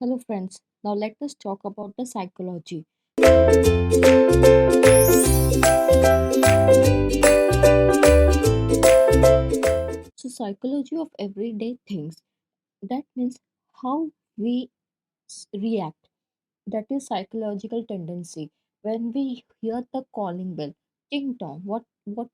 Hello, friends. Now let us talk about the psychology. So, psychology of everyday things. That means how we react. That is psychological tendency. When we hear the calling bell, ting tong, what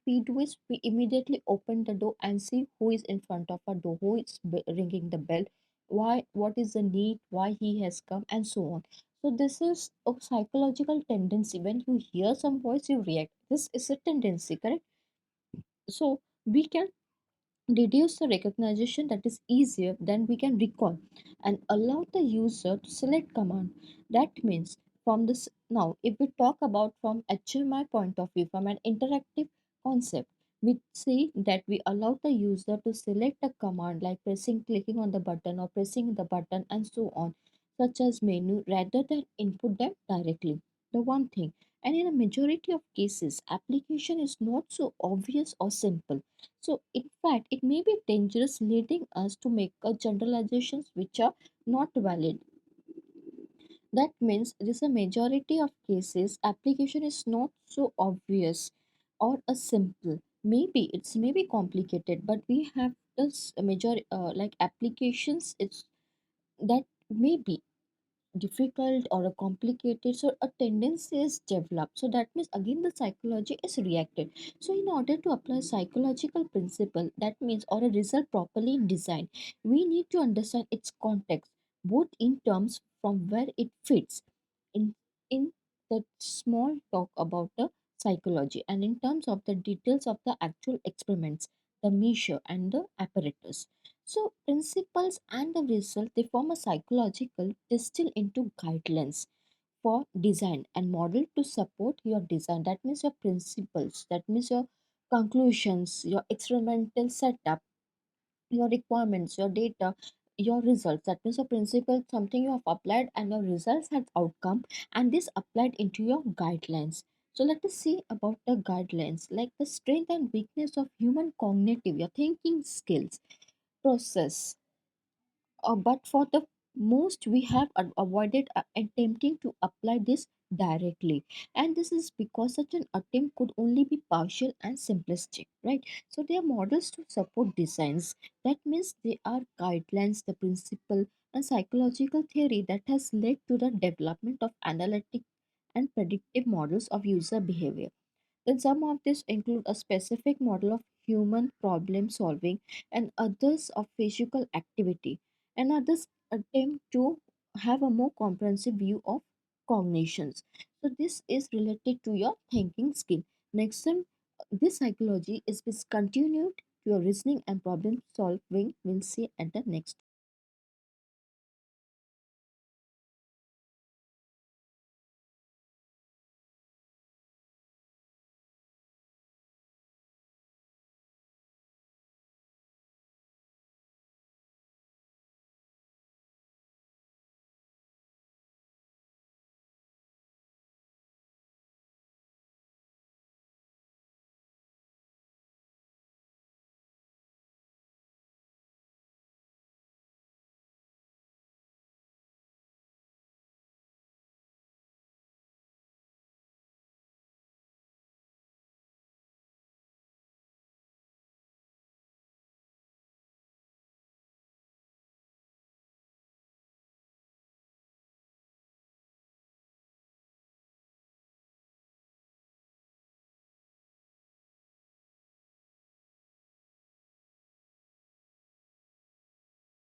we do is we immediately open the door and see who is in front of our door, who is ringing the bell, why, what is the need, why he has come, and so on. So this is a psychological tendency. When you hear some voice, you react. This is a tendency, correct? So we can reduce the recognition, that is easier than we can recall, and allow the user to select command. That means from this, now if we talk about from HMI point of view, from an interactive concept, we see that we allow the user to select a command like clicking on the button or pressing the button and so on, such as menu, rather than input them directly. The one thing, and in a majority of cases application is not so obvious or simple, so, in fact, it may be dangerous, leading us to make generalizations which are not valid. That means it is a majority of cases application is not so obvious or a simple. Maybe it's maybe complicated, but we have this major like applications. It's that may be difficult or a complicated, so a tendency is developed, so that means again the psychology is reacted. So in order to apply psychological principle, that means or a result properly in design, we need to understand its context, both in terms from where it fits in the small talk about the psychology, and in terms of the details of the actual experiments, the measure and the apparatus. So principles and the result, they form a psychological distill into guidelines for design and model to support your design. That means your principles, that means your conclusions, your experimental setup, your requirements, your data, your results. That means a principle, something you have applied and your results has outcome, and this applied into your guidelines. So let us see about the guidelines, like the strength and weakness of human cognitive, your thinking skills, process. But for the most, we have avoided attempting to apply this directly, and this is because such an attempt could only be partial and simplistic, right? So they are models to support designs. That means they are guidelines, the principle and psychological theory that has led to the development of analytic and predictive models of user behavior. Then some of this include a specific model of human problem solving, and others of physical activity, and others attempt to have a more comprehensive view of cognitions. So this is related to your thinking skill. Next time, this psychology is discontinued to your reasoning and problem solving. We'll see at the next.